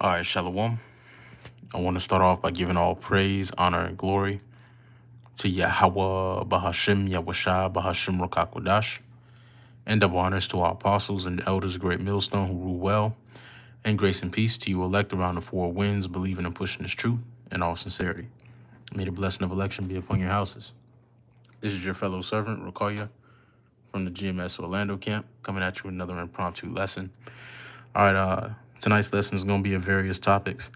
All right, Shalom. I want to start off by giving all praise, honor, and glory to Yahweh, Bahashim, Yahushua, Bahashim, Rokakwadash, and double honors to our apostles and elders, great millstone who rule well, and grace and peace to you elect around the four winds, believing and pushing this truth in all sincerity. May the blessing of election be upon your houses. This is your fellow servant, Rokoya, from the GMS Orlando camp, coming at you with another impromptu lesson. All right, tonight's lesson is going to be of various topics.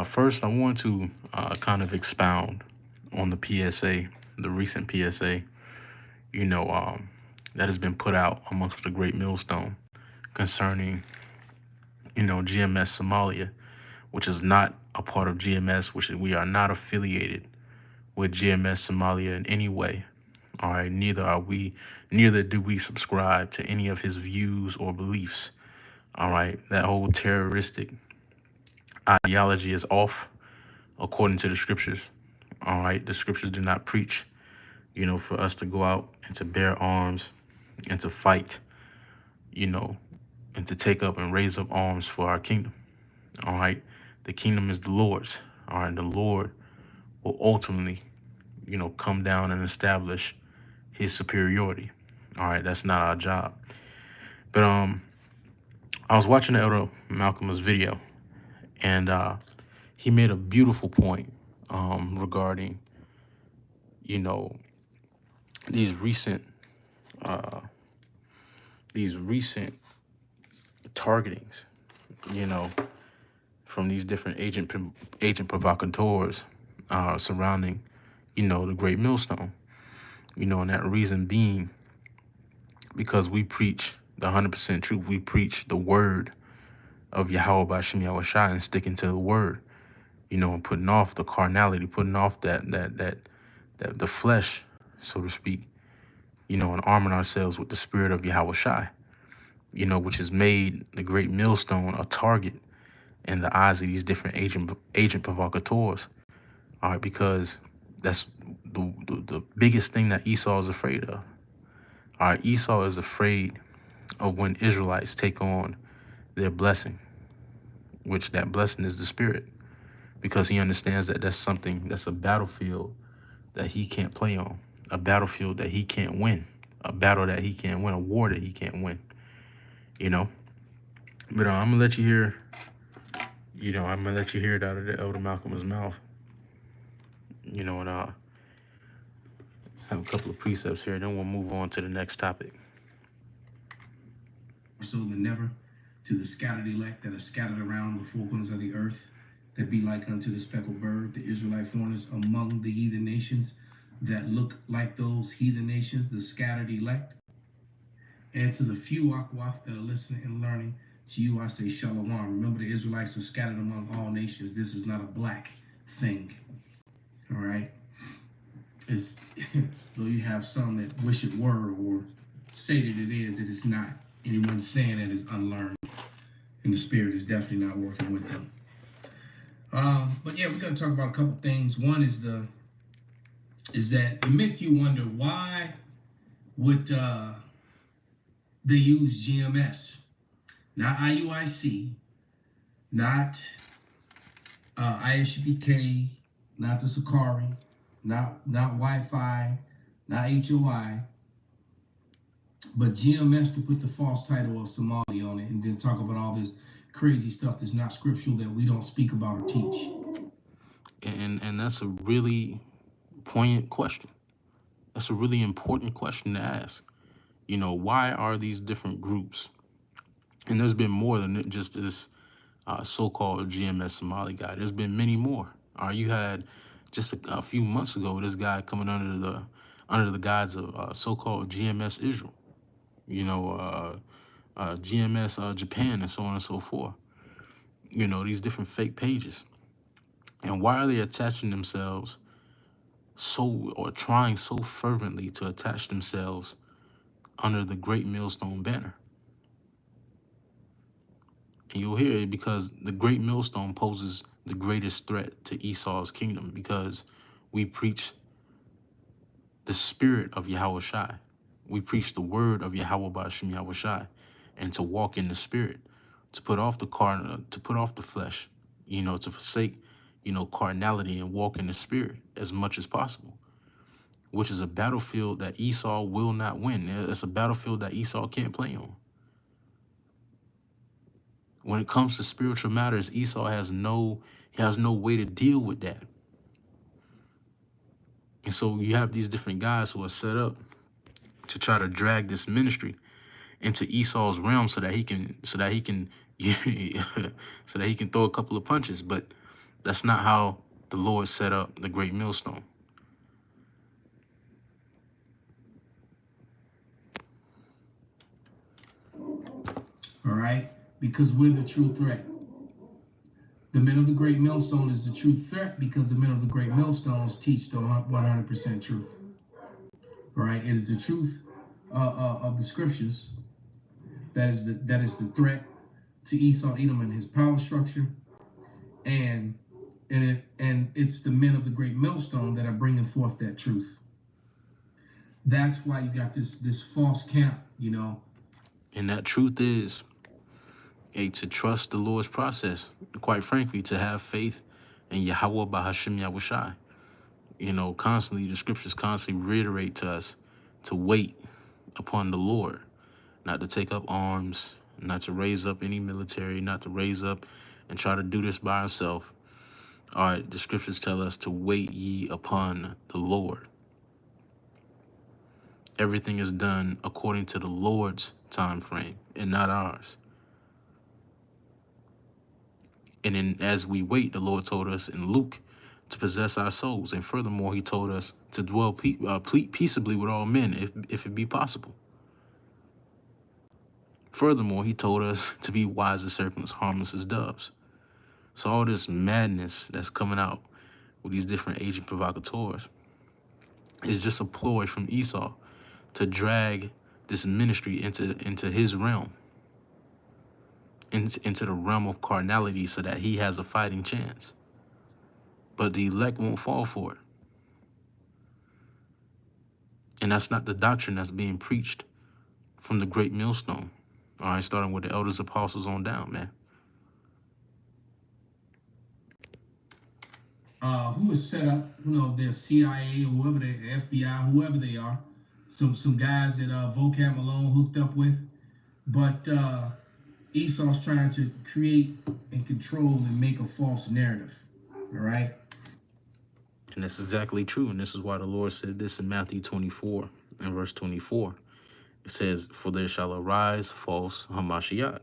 First, I want to kind of expound on the PSA, the recent PSA, that has been put out amongst the Great Millstone concerning, GMS Somalia, which is not a part of GMS, we are not affiliated with GMS Somalia in any way. All right, neither do we subscribe to any of his views or beliefs. All right, that whole terroristic ideology is off according to the scriptures. All right, the scriptures do not preach, for us to go out and to bear arms and to fight, and to take up and raise up arms for our kingdom. All right, the kingdom is the Lord's. All right, the Lord will ultimately, come down and establish his superiority. All right, that's not our job. But I was watching the Elder Malcolm's video, and he made a beautiful point regarding, these recent targetings, from these different agent provocateurs surrounding, the Great Millstone, and that reason being because we preach the 100% truth. We preach the word of Yahweh Bashim Yahushua and sticking to the word, and putting off the carnality, putting off that the flesh, so to speak, and arming ourselves with the spirit of Yahushua, which has made the Great Millstone a target in the eyes of these different agent provocateurs. All right, because that's the biggest thing that Esau is afraid of. All right, Esau is afraid of when Israelites take on their blessing, which that blessing is the spirit, because he understands that that's a battlefield that he can't play on, a battlefield that he can't win, a battle that he can't win, a war that he can't win, But I'm gonna let you hear, it out of the Elder Malcolm's mouth, and have a couple of precepts here, then we'll move on to the next topic. So than never, to the scattered elect that are scattered around the four corners of the earth, that be like unto the speckled bird, the Israelite foreigners among the heathen nations, that look like those heathen nations, the scattered elect. And to the few Akwaf that are listening and learning, to you I say Shalom. Remember, the Israelites are scattered among all nations. This is not a black thing. All right? It's though you have some that wish it were or say that it is not. Anyone saying that is unlearned, and the spirit is definitely not working with them. But yeah, we're going to talk about a couple things. One is that it make you wonder, why would they use GMS, not IUIC, not ISUPK, not the Sakari, not Wi-Fi, not HOI, but GMS to put the false title of Somali on it, and then talk about all this crazy stuff that's not scriptural, that we don't speak about or teach. And that's a really poignant question. That's a really important question to ask. Why are these different groups? And there's been more than just this so-called GMS Somali guy. There's been many more. You had just a few months ago this guy coming under the guise of so-called GMS Israel, GMS Japan, and so on and so forth. These different fake pages. And why are they attaching themselves trying so fervently to attach themselves under the Great Millstone banner? And you'll hear it because the Great Millstone poses the greatest threat to Esau's kingdom, because we preach the spirit of Yahushua. We preach the word of Yahweh Bashim Yahushua, and to walk in the spirit. to put off to put off the flesh, to forsake, carnality and walk in the spirit as much as possible, which is a battlefield that Esau will not win. It's a battlefield that Esau can't play on. When it comes to spiritual matters, Esau has no way to deal with that. And so you have these different guys who are set up to try to drag this ministry into Esau's realm so that he can so that he can throw a couple of punches. But that's not how the Lord set up the great millstone. All right? Because we're the true threat. The men of the great millstone is the true threat because the men of the great millstones teach the 100% truth. All right? It is the truth of the scriptures that is the threat to Esau, Edom, and his power structure. And it's the men of the great millstone that are bringing forth that truth. That's why you got this false camp, And that truth is, to trust the Lord's process. Quite frankly, to have faith in Yahweh Bahashim Yahushai. Constantly, the scriptures constantly reiterate to us to wait upon the Lord, not to take up arms, not to raise up any military, not to raise up and try to do this by ourselves. All right, the scriptures tell us to wait ye upon the Lord. Everything is done according to the Lord's time frame and not ours. And then as we wait, the Lord told us in Luke to possess our souls. And furthermore, he told us to dwell peaceably with all men, if it be possible. Furthermore, he told us to be wise as serpents, harmless as doves. So all this madness that's coming out with these different agent provocateurs is just a ploy from Esau to drag this ministry into his realm, into the realm of carnality, so that he has a fighting chance. But the elect won't fall for it. And that's not the doctrine that's being preached from the great millstone. All right, starting with the elders, apostles on down, man. Who was set up, their CIA or whoever the FBI, whoever they are, some guys that Vocab Malone hooked up with. But Esau's trying to create and control and make a false narrative. All right? And that's exactly true. And this is why the Lord said this in Matthew 24 and verse 24. It says, "For there shall arise false Hamashiach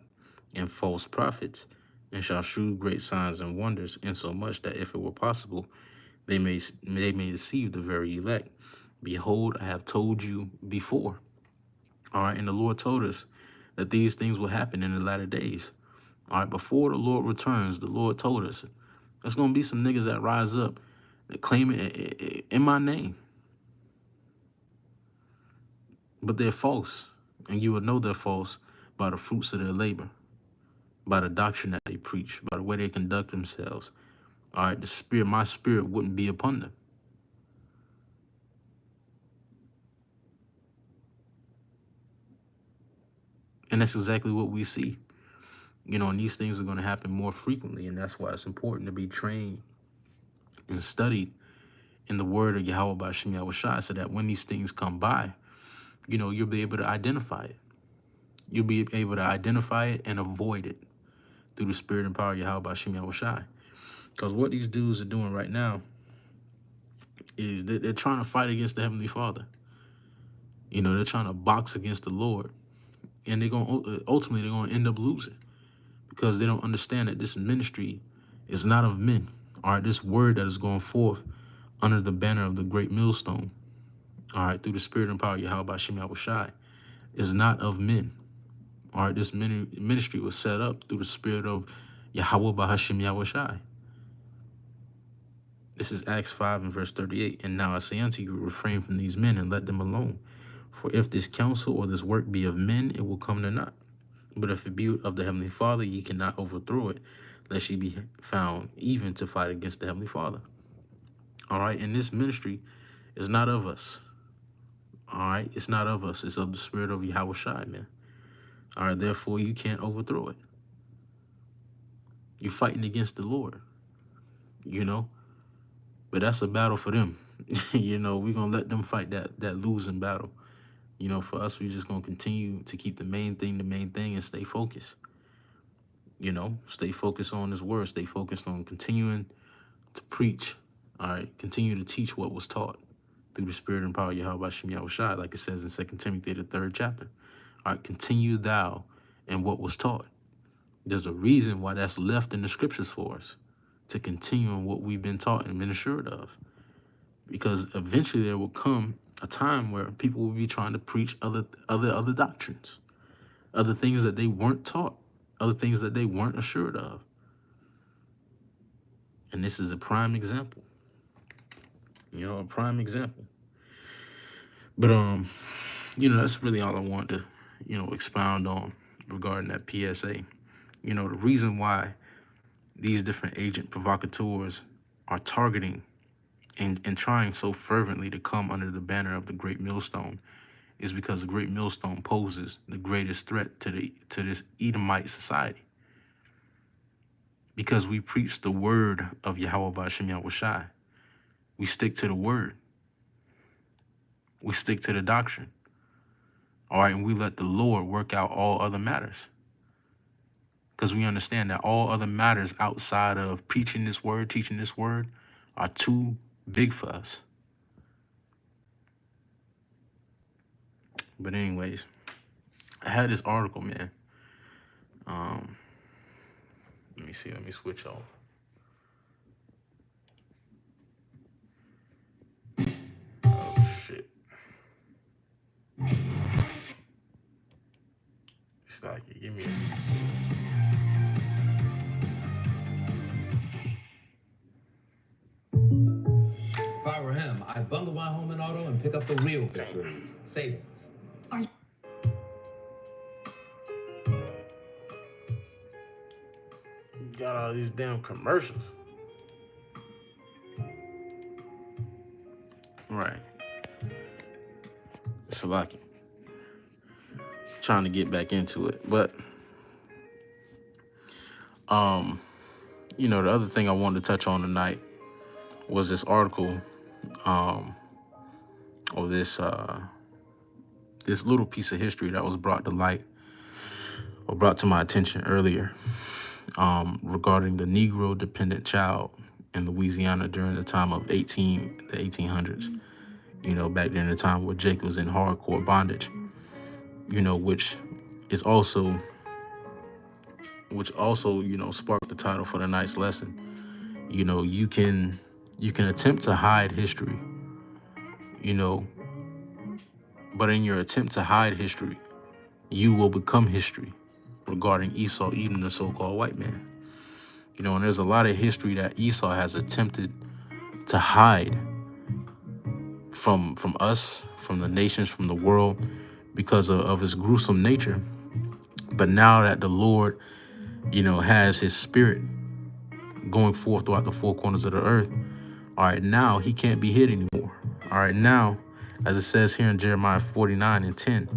and false prophets, and shall shew great signs and wonders, insomuch that if it were possible, they may deceive the very elect. Behold, I have told you before." All right, and the Lord told us that these things will happen in the latter days. All right, before the Lord returns, the Lord told us there's going to be some niggas that rise up that claim it in my name. But they're false, and you will know they're false by the fruits of their labor, by the doctrine that they preach, by the way they conduct themselves. All right, my spirit wouldn't be upon them. And that's exactly what we see. And these things are going to happen more frequently, and that's why it's important to be trained and studied in the word of Yahweh B'Shem Yahushai, so that when these things come by, you'll be able to identify it. You'll be able to identify it and avoid it through the spirit and power of Yahweh B'Shem Yahushai. Because what these dudes are doing right now is that they're trying to fight against the Heavenly Father. They're trying to box against the Lord. And ultimately they're going to end up losing, because they don't understand that this ministry is not of men. All right, this word that is going forth under the banner of the great millstone, all right, through the spirit and power of Yahweh B'Shem Yahushai, is not of men. All right, this ministry was set up through the spirit of Yahweh B'Shem Yahushai. This is Acts 5 and verse 38. "And now I say unto you, refrain from these men and let them alone. For if this counsel or this work be of men, it will come to naught. But if it be of the Heavenly Father, ye cannot overthrow it, lest ye be found even to fight against the Heavenly Father." All right, and this ministry is not of us. All right, it's not of us. It's of the spirit of Yahushai, man. All right, therefore you can't overthrow it. You're fighting against the Lord, you know. But that's a battle for them. You know, we're gonna let them fight that losing battle. You know, for us, we're just gonna continue to keep the main thing, and stay focused. You know, stay focused on His word. Stay focused on continuing to preach. All right, continue to teach what was taught through the Spirit and power of Yahweh Shem Yahushai, like it says in 2 Timothy, the 3rd chapter. All right, continue thou in what was taught. There's a reason why that's left in the scriptures for us, to continue in what we've been taught and been assured of. Because eventually there will come a time where people will be trying to preach other doctrines, other things that they weren't taught, other things that they weren't assured of. And this is a prime example. You know, a prime example. But you know, that's really all I want to, you know, expound on regarding that PSA. You know, the reason why these different agent provocateurs are targeting and trying so fervently to come under the banner of the Great Millstone is because the Great Millstone poses the greatest threat to this Edomite society. Because we preach the word of Yahweh Ba'ashem Yahushai. We stick to the word. We stick to the doctrine. All right, and we let the Lord work out all other matters. Because we understand that all other matters outside of preaching this word, teaching this word, are too big for us. But anyways, I had this article, man. Let me see. Let me switch off. Oh, shit. It's like, give me a... If I were him, I'd bundle my home and auto and pick up the real picture. Savings. Got all these damn commercials. Right. It's lucky. Trying to get back into it. But you know, the other thing I wanted to touch on tonight was this article or this little piece of history that was brought to light or brought to my attention earlier regarding the Negro dependent child in Louisiana during the time of the 1800s, you know, back during the time where Jake was in hardcore bondage, you know, which also, you know, sparked the title for tonight's lesson. You know, you can attempt to hide history, you know, but in your attempt to hide history, you will become history regarding Esau eating the so-called white man. You know, and there's a lot of history that Esau has attempted to hide from us, from the nations, from the world, because of his gruesome nature. But now that the Lord, you know, has his spirit going forth throughout the four corners of the earth, all right, now he can't be hid anymore. All right, now, as it says here in Jeremiah 49:10, it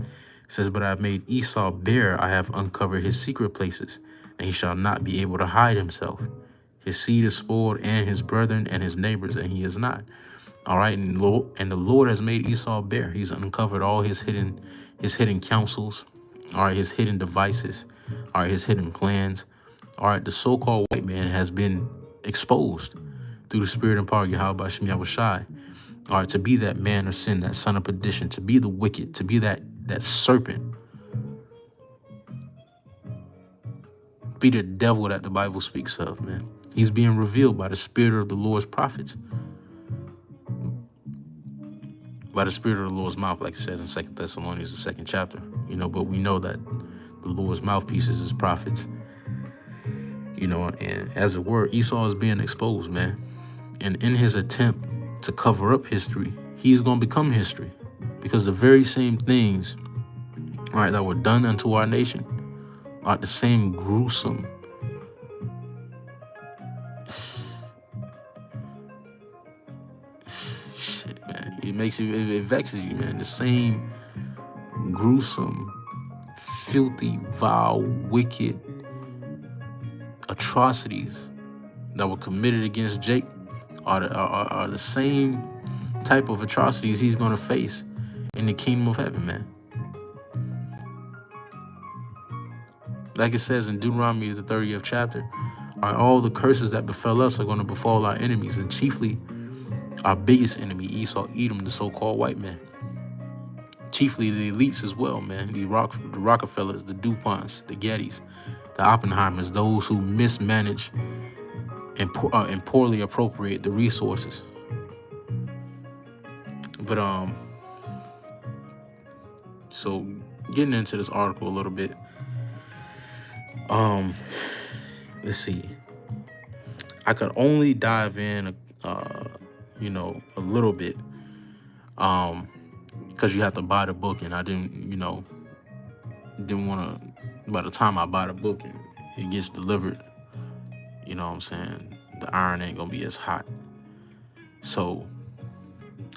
says, "But I have made Esau bare, I have uncovered his secret places, and he shall not be able to hide himself. His seed is spoiled, and his brethren and his neighbors, and he is not." All right, and the Lord has made Esau bare. He's uncovered all his hidden counsels, all right, his hidden devices, all right, his hidden plans. All right, the so-called white man has been exposed through the spirit and power of Yahweh Shem Yahushai. All right, to be that man of sin, that son of perdition, to be the wicked, to be that serpent, be the devil that the Bible speaks of, man. He's being revealed by the spirit of the Lord's prophets, by the spirit of the Lord's mouth, like it says in 2 Thessalonians, the 2nd chapter. You know, but we know that the Lord's mouthpieces is prophets. You know, and as it were, Esau is being exposed, man. And in his attempt to cover up history, he's going to become history. Because the very same things, all right, that were done unto our nation are the same gruesome, shit, man. It vexes you, man. The same gruesome, filthy, vile, wicked, atrocities that were committed against Jake are the same type of atrocities he's going to face in the kingdom of heaven, man. Like it says in Deuteronomy, the 30th chapter, all the curses that befell us are going to befall our enemies, and chiefly our biggest enemy, Esau, Edom, the so-called white man. Chiefly the elites as well, man. The Rockefellers, the DuPonts, the Gettys, the Oppenheimers, those who mismanage and poorly appropriate the resources. But so getting into this article a little bit. Let's see. I could only dive in, a little bit, because you have to buy the book, and I didn't want to. By the time I buy the book and it gets delivered, you know what I'm saying, the iron ain't gonna be as hot. So,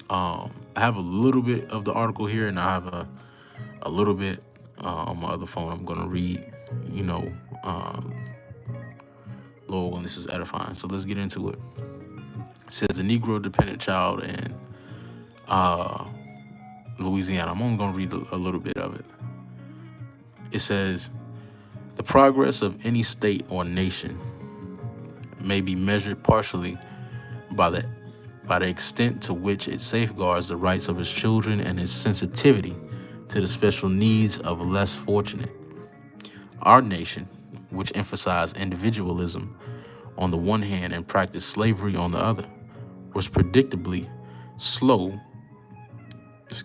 I have a little bit of the article here, and I have a little bit on my other phone. I'm gonna read, Lord, when this is edifying. So let's get into it. It says the Negro dependent child in Louisiana. I'm only going to read a little bit of it. It says, the progress of any state or nation may be measured partially by the extent to which it safeguards the rights of its children and its sensitivity to the special needs of less fortunate. Our nation, which emphasized individualism on the one hand and practiced slavery on the other, was predictably slow,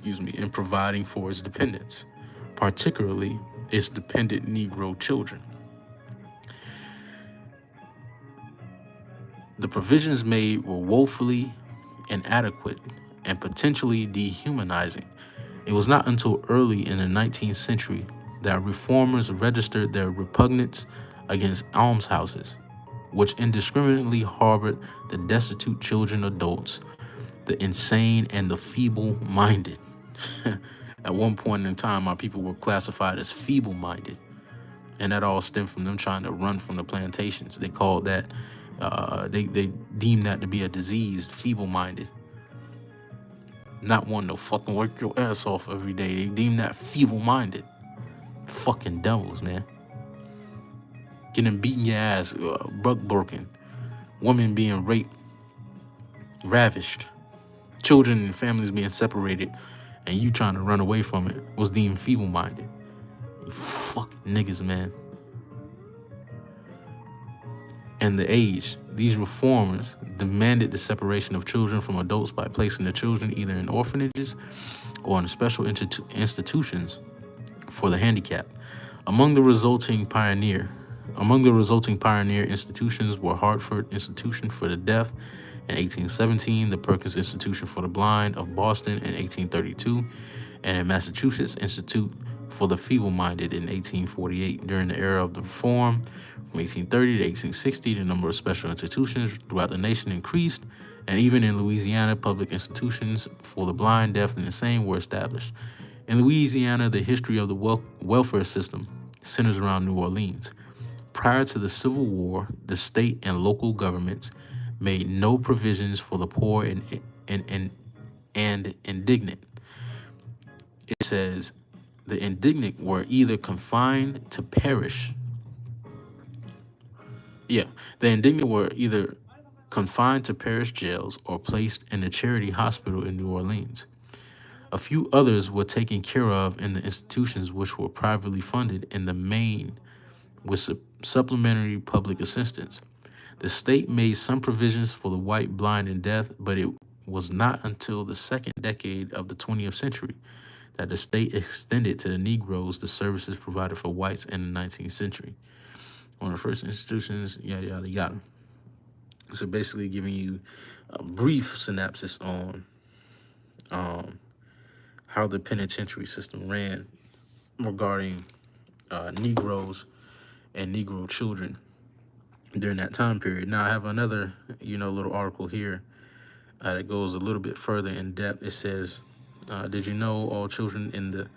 in providing for its dependents, particularly its dependent Negro children. The provisions made were woefully inadequate and potentially dehumanizing. It was not until early in the 19th century that reformers registered their repugnance against almshouses, which indiscriminately harbored the destitute children, adults, the insane, and the feeble-minded. At one point in time, our people were classified as feeble-minded, and that all stemmed from them trying to run from the plantations. They called that, they deemed that to be a disease, feeble-minded. Not wanting to fucking work your ass off every day. They deemed that feeble-minded. Fucking devils, man. Getting beaten your ass, buck broken, women being raped, ravished, children and families being separated, and you trying to run away from it was deemed feeble-minded. You fucking niggas, man. And the age, these reformers demanded the separation of children from adults by placing the children either in orphanages or in special institutions for the handicapped. Among the resulting pioneer institutions were Hartford Institution for the Deaf in 1817, the Perkins Institution for the Blind of Boston in 1832, and in Massachusetts Institute for the Feeble-Minded in 1848. During the era of the Reform, from 1830 to 1860, the number of special institutions throughout the nation increased, and even in Louisiana, public institutions for the blind, deaf, and insane were established. In Louisiana, the history of the welfare system centers around New Orleans. Prior to the Civil War, the state and local governments made no provisions for the poor and indigent. It says the indigent were either confined to parish. The indigent were either confined to parish jails or placed in a charity hospital in New Orleans. A few others were taken care of in the institutions which were privately funded in the main with supplementary public assistance. The state made some provisions for the white, blind, and deaf, but it was not until the second decade of the 20th century that the state extended to the Negroes the services provided for whites in the 19th century. One of the first institutions, yada, yada, yada. So basically giving you a brief synopsis on how the penitentiary system ran regarding Negroes and Negro children during that time period. Now I have another, little article here that goes a little bit further in depth. It says, did you know all children in the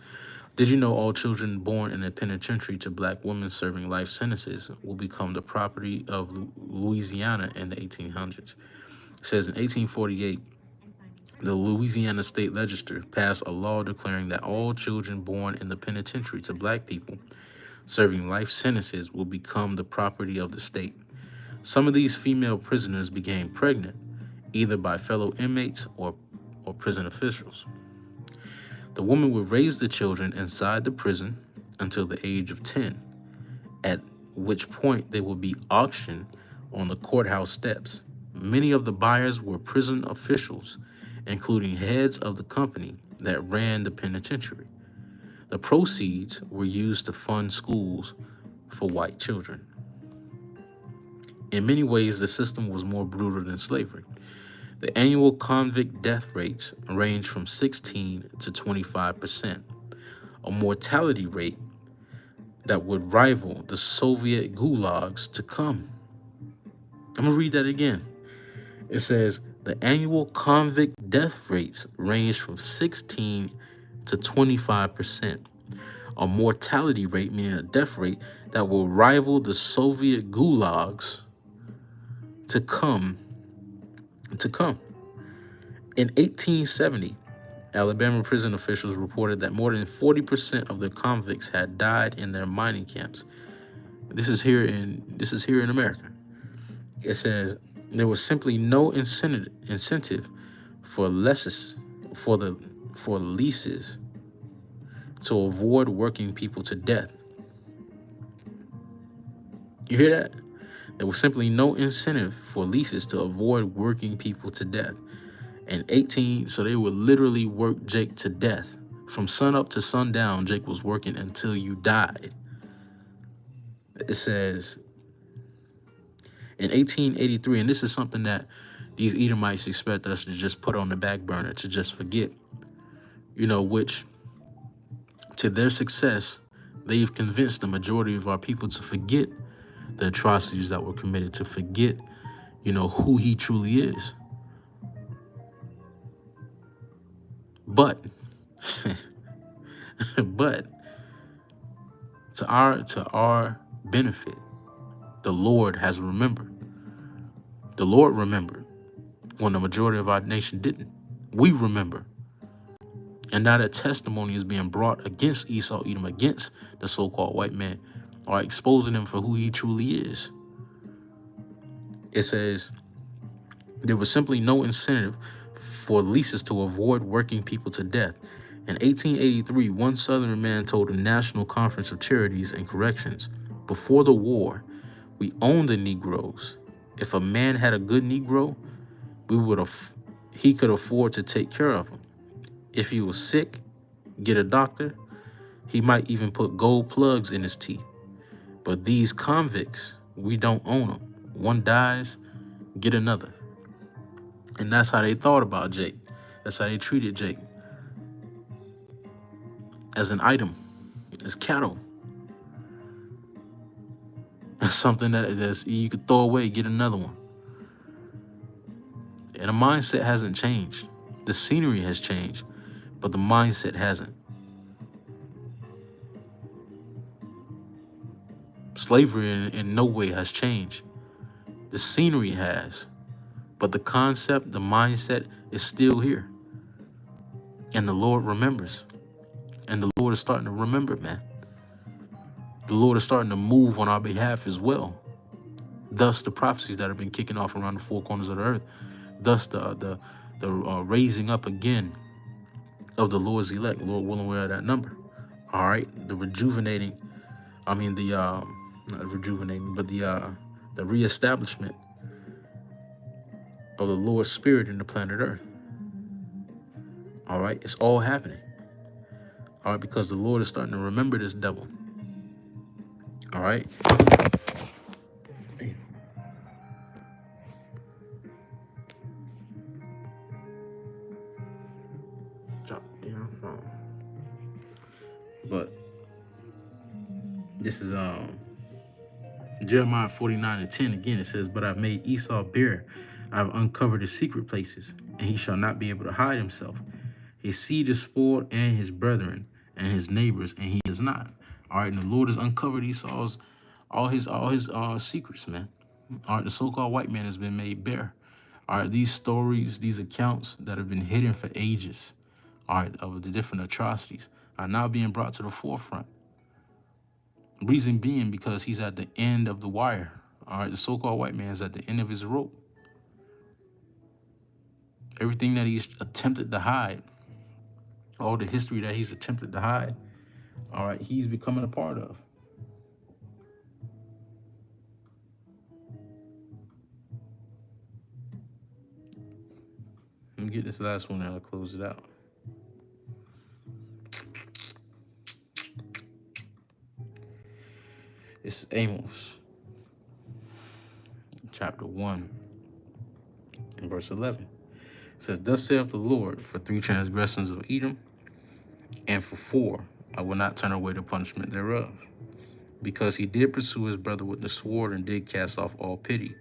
Did you know all children born in a penitentiary to black women serving life sentences will become the property of Louisiana in the 1800s? It says in 1848, the Louisiana State Legislature passed a law declaring that all children born in the penitentiary to black people serving life sentences will become the property of the state. Some of these female prisoners became pregnant, either by fellow inmates or prison officials. The woman would raise the children inside the prison until the age of 10, at which point they would be auctioned on the courthouse steps. Many of the buyers were prison officials, including heads of the company that ran the penitentiary. The proceeds were used to fund schools for white children. In many ways, the system was more brutal than slavery. The annual convict death rates range from 16 to 25%, a mortality rate that would rival the Soviet gulags to come. I'm gonna read that again. It says the annual convict death rates range from 16 to 25%, a mortality rate, meaning a death rate, that will rival the Soviet gulags to come. In 1870, Alabama prison officials reported that more than 40% of the convicts had died in their mining camps. This is here in America. It says there was simply no incentive for leases to avoid working people to death. You hear that? There was simply no incentive for leases to avoid working people to death. So they would literally work Jake to death. From sun up to sundown, Jake was working until you died. It says in 1883, and this is something that these Edomites expect us to just put on the back burner, to just forget, which to their success, they've convinced the majority of our people to forget the atrocities that were committed, to forget, who he truly is. But to our benefit, the Lord has remembered. The Lord remembered when the majority of our nation didn't. We remember. And now that testimony is being brought against Esau, Edom, against the so-called white man, or exposing him for who he truly is. It says there was simply no incentive for leases to avoid working people to death. In 1883, one Southern man told the National Conference of Charities and Corrections, before the war, we owned the Negroes. If a man had a good Negro, he could afford to take care of him. If he was sick, get a doctor. He might even put gold plugs in his teeth. But these convicts, we don't own them. One dies, get another. And that's how they thought about Jake. That's how they treated Jake. As an item, as cattle. As something that you could throw away, get another one. And the mindset hasn't changed. The scenery has changed, but the mindset hasn't. Slavery in no way has changed. The scenery has, but the concept, the mindset is still here. And the Lord remembers. And the Lord is starting to remember, man. The Lord is starting to move on our behalf as well. Thus, the prophecies that have been kicking off around the four corners of the earth. Thus, the raising up again of the Lord's elect. Lord willing, we're at that number. All right, the reestablishment of the Lord's Spirit in the planet Earth. All right, it's all happening. All right, because the Lord is starting to remember this devil. All right. Drop the damn phone. But this is Jeremiah 49:10 again. It says, "But I've made Esau bare. I've uncovered his secret places, and he shall not be able to hide himself. His seed is spoiled, and his brethren, and his neighbors, and he is not. All right, and the Lord has uncovered Esau's all his secrets, man. All right, the so-called white man has been made bare. All right, these stories, these accounts that have been hidden for ages, all right, of the different atrocities are now being brought to the forefront. Reason being because he's at the end of the wire. All right, the so-called white man is at the end of his rope. Everything that he's attempted to hide, all the history that he's attempted to hide, all right, he's becoming a part of. Let me get this last one and I'll close it out. It's Amos, chapter 1, and verse 11. It says, "Thus saith the Lord, for 3 transgressions of Edom, and for 4 I will not turn away the punishment thereof. Because he did pursue his brother with the sword, and did cast off all pity,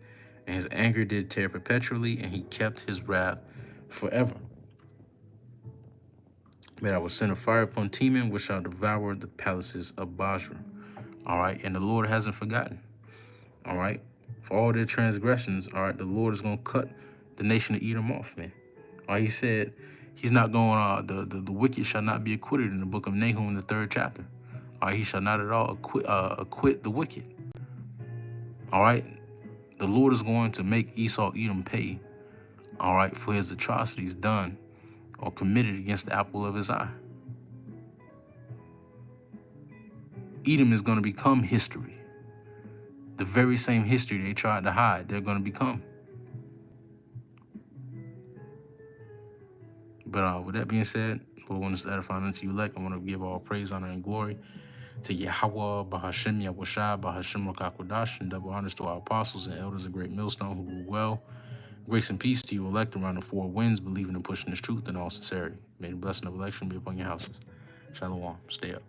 and his anger did tear perpetually, and he kept his wrath forever. But I will send a fire upon Teman, which shall devour the palaces of Bozrah." All right, and the Lord hasn't forgotten. All right, for all their transgressions, all right, the Lord is going to cut the nation of Edom off, man. All right, he said he's not going, the wicked shall not be acquitted in the book of Nahum, the 3rd chapter. All right, he shall not at all acquit the wicked. All right, the Lord is going to make Esau Edom pay, all right, for his atrocities done or committed against the apple of his eye. Edom is going to become history. The very same history they tried to hide, they're going to become. But with that being said, Lord wants to edify unto you elect. I want to give all praise, honor, and glory to Yahweh, Bahashem, Yahushua, Bahashem, Rakakwadash, and double honors to our apostles and elders of Great Millstone who rule well. Grace and peace to you elect around the 4 winds, believing and pushing this truth in all sincerity. May the blessing of election be upon your houses. Shalom. Stay up.